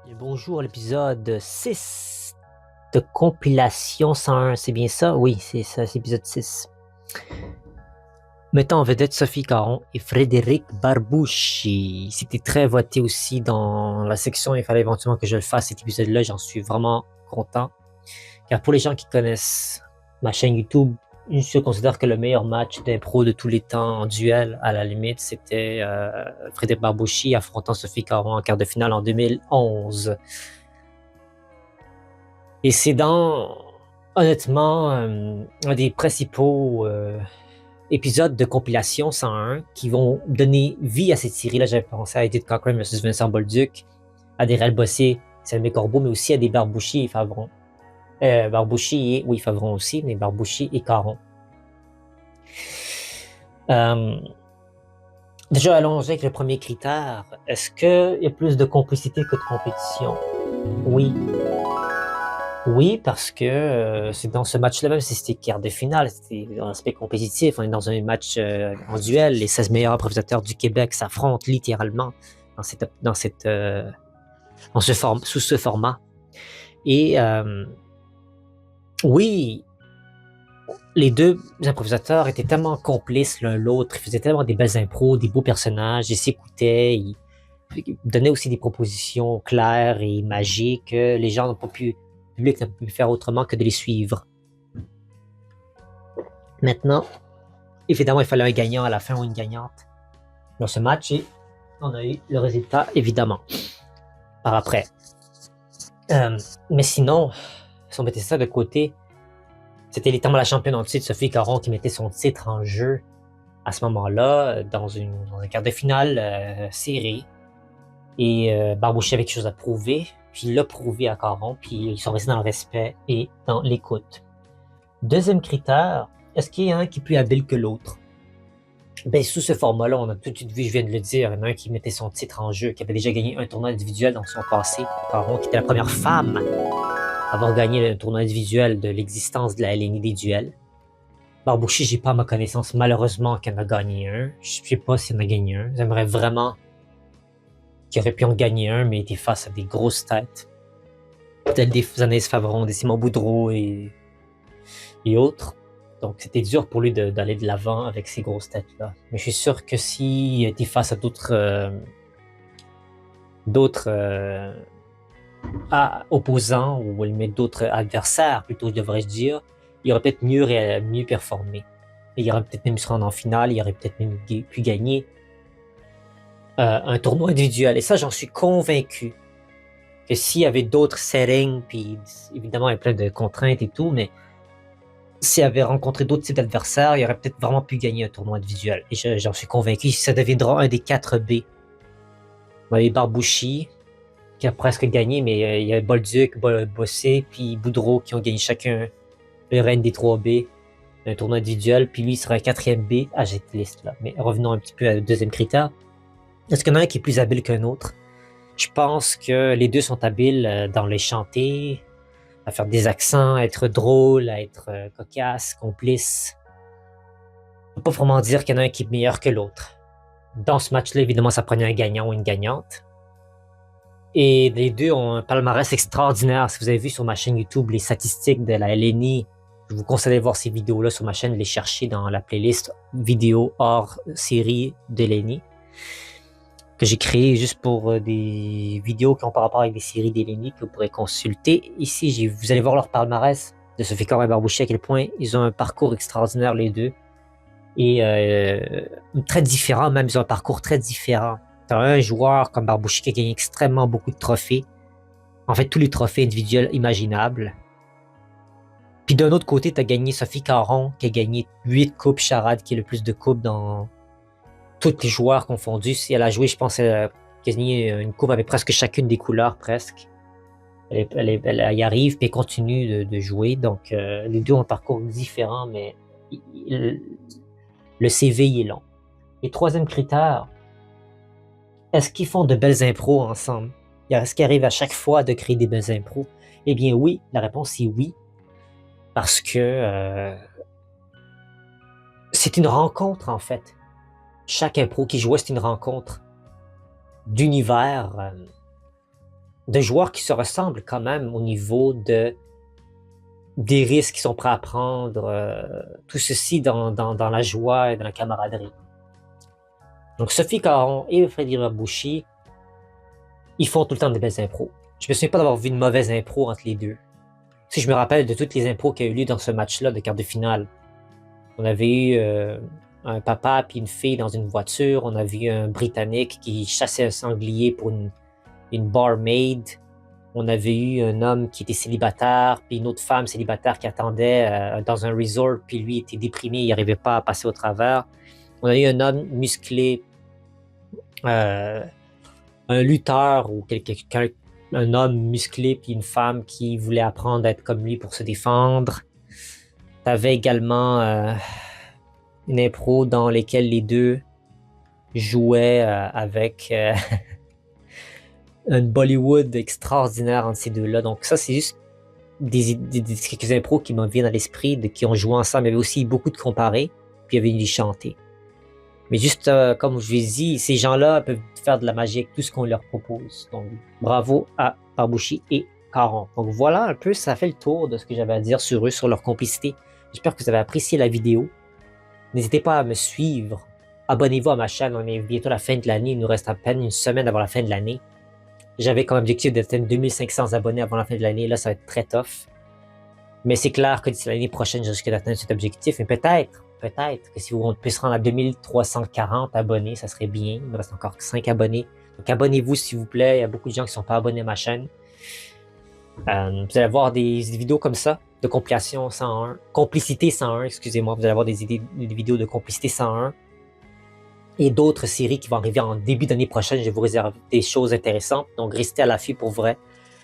Et bonjour, l'épisode 6 de compilation 101, c'est bien ça? Oui, c'est ça, c'est l'épisode 6. Mettant en vedette Sophie Caron et Frédéric Barbouchi. C'était très voté aussi dans la section, il fallait éventuellement que je le fasse cet épisode-là, j'en suis vraiment content. Car pour les gens qui connaissent ma chaîne YouTube, je considère que le meilleur match d'impro de tous les temps en duel, à la limite, c'était Frédéric Barbouchi affrontant Sophie Caron en quart de finale en 2011. Et c'est honnêtement, un des principaux épisodes de compilation 101 qui vont donner vie à cette série-là. J'avais pensé à Edith Cochrane versus Vincent Bolduc, à des Réal Bossé, Salmé Corbeau, mais aussi à des Barbouchi et Favron. Barbouchi et, oui, Favron aussi, mais Barbouchi et Caron. Déjà, allons avec le premier critère. Est-ce qu'il y a plus de complicité que de compétition? Oui. Oui, parce que c'est dans ce match-là, même si c'était quart de finale, c'était un aspect compétitif. On est dans un match en duel. Les 16 meilleurs improvisateurs du Québec s'affrontent littéralement sous ce format. Et oui, les deux improvisateurs étaient tellement complices l'un l'autre. Ils faisaient tellement des belles impros, des beaux personnages. Ils s'écoutaient. Ils donnaient aussi des propositions claires et magiques que les gens n'ont pas pu. Le public n'a pas pu faire autrement que de les suivre. Maintenant, évidemment, il fallait un gagnant à la fin ou une gagnante dans ce match et on a eu le résultat, évidemment, par après. Mais sinon, si on mettait ça de côté, c'était littéralement la championne en titre, Sophie Caron, qui mettait son titre en jeu à ce moment-là, dans un quart de finale serré. Et Barbouchi avait quelque chose à prouver, puis il l'a prouvé à Caron, puis ils sont restés dans le respect et dans l'écoute. Deuxième critère, est-ce qu'il y en a un qui est plus habile que l'autre? Ben, sous ce format-là, on a tout de suite vu, je viens de le dire, il y en a un qui mettait son titre en jeu, qui avait déjà gagné un tournoi individuel dans son passé, Caron, qui était la première femme à avoir gagné le tournoi individuel de l'existence de la LNI des duels. Barbouchi, j'ai pas à ma connaissance, malheureusement, qu'il en a gagné un. Je sais pas s'il en a gagné un. J'aimerais vraiment qu'il aurait pu en gagner un, mais il était face à des grosses têtes. Peut-être des Anaïs Favron, des Simon Boudreau et autres. Donc, c'était dur pour lui d'aller de l'avant avec ces grosses têtes-là. Mais je suis sûr que s'il était face à d'autres opposants, ou d'autres adversaires, plutôt, devrais-je dire, il aurait peut-être mieux performé. Il aurait peut-être même se rendre en finale, il aurait peut-être même pu gagner un tournoi individuel. Et ça, j'en suis convaincu. Que s'il y avait d'autres settings, puis évidemment, il y a plein de contraintes et tout, mais s'il avait rencontré d'autres types d'adversaires, il aurait peut-être vraiment pu gagner un tournoi individuel. Et j'en suis convaincu, ça deviendra un des 4 B. On avait Barbouchi, qui a presque gagné, mais il y a Bolduc, Bossé, puis Boudreau, qui ont gagné chacun le reine des 3 B, un tournoi individuel, puis lui, il sera un 4e B à cette liste-là. Mais revenons un petit peu au deuxième critère. Est-ce qu'il y en a un qui est plus habile qu'un autre? Je pense que les deux sont habiles dans les chanter, à faire des accents, à être drôle, à être cocasse, complice. On peut pas vraiment dire qu'il y en a un qui est meilleur que l'autre. Dans ce match-là, évidemment, ça prenait un gagnant ou une gagnante. Et les deux ont un palmarès extraordinaire. Si vous avez vu sur ma chaîne YouTube les statistiques de la LNI, je vous conseille de voir ces vidéos-là sur ma chaîne, de les chercher dans la playlist vidéo hors série de LNI que j'ai créé juste pour des vidéos qui ont par rapport avec des séries d'Eleni que vous pourrez consulter. Ici, vous allez voir leur palmarès de Sophie Caron et Barbouchi, à quel point ils ont un parcours extraordinaire les deux. Et très différent, même ils ont un parcours très différent. T'as un joueur comme Barbouchi qui a gagné extrêmement beaucoup de trophées. En fait, tous les trophées individuels imaginables. Puis d'un autre côté, t'as gagné Sophie Caron qui a gagné 8 coupes charades, qui est le plus de coupes dans tous les joueurs confondus. Si elle a joué, je pense, qu'elle a gagné une coupe avec presque chacune des couleurs, presque. Elle y arrive, puis elle continue de jouer. Donc, les deux ont un parcours différent, mais le CV il est long. Et troisième critère, est-ce qu'ils font de belles impros ensemble? Est-ce qu'ils arrivent à chaque fois de créer des belles impros? Eh bien oui, la réponse est oui. Parce que c'est une rencontre, en fait. Chaque impro qui jouait, c'est une rencontre d'univers de joueurs qui se ressemblent quand même au niveau des risques qu'ils sont prêts à prendre, tout ceci dans la joie et dans la camaraderie. Donc Sophie Caron et Freddy Rabouchi, ils font tout le temps des belles impros. Je me souviens pas d'avoir vu une mauvaise impro entre les deux. Si je me rappelle de toutes les impros qui ont eu lieu dans ce match-là de quart de finale. On avait eu un papa puis une fille dans une voiture. On a vu un Britannique qui chassait un sanglier pour une barmaid. On avait eu un homme qui était célibataire, puis une autre femme célibataire qui attendait dans un resort, puis lui était déprimé, il n'arrivait pas à passer au travers. On a eu un homme musclé, euh, un lutteur ou quelqu'un, un homme musclé, puis une femme qui voulait apprendre à être comme lui pour se défendre. T'avais également une impro dans laquelle les deux jouaient avec un Bollywood extraordinaire entre ces deux-là. Donc ça, c'est juste quelques impros qui me viennent à l'esprit, qui ont joué ensemble. Il y avait aussi beaucoup de comparés, puis il y avait une des chantés. Mais juste comme je vous ai dit, ces gens-là peuvent faire de la magie avec tout ce qu'on leur propose. Donc bravo à Barbouchi et Caron. Donc voilà un peu, ça fait le tour de ce que j'avais à dire sur eux, sur leur complicité. J'espère que vous avez apprécié la vidéo. N'hésitez pas à me suivre. Abonnez-vous à ma chaîne, on est bientôt à la fin de l'année. Il nous reste à peine une semaine avant la fin de l'année. J'avais comme objectif d'atteindre 2500 abonnés avant la fin de l'année. Là, ça va être très tough. Mais c'est clair que d'ici l'année prochaine, je risque d'atteindre cet objectif. Mais peut-être que si on peut se rendre à 2340 abonnés, ça serait bien. Il me reste encore 5 abonnés. Donc abonnez-vous s'il vous plaît. Il y a beaucoup de gens qui ne sont pas abonnés à ma chaîne. Vous allez avoir des vidéos comme ça, de compilation 101, complicité 101, excusez-moi. Vous allez avoir des vidéos de complicité 101 et d'autres séries qui vont arriver en début d'année prochaine. Je vous réserve des choses intéressantes. Donc restez à l'affût pour vrai.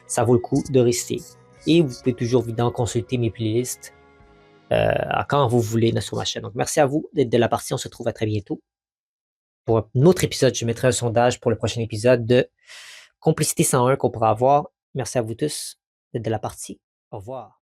Ça vaut le coup de rester. Et vous pouvez toujours évidemment consulter mes playlists quand vous voulez sur ma chaîne. Donc merci à vous d'être de la partie. On se retrouve à très bientôt. Pour un autre épisode, je mettrai un sondage pour le prochain épisode de Complicité 101 qu'on pourra avoir. Merci à vous tous d'être de la partie. Au revoir.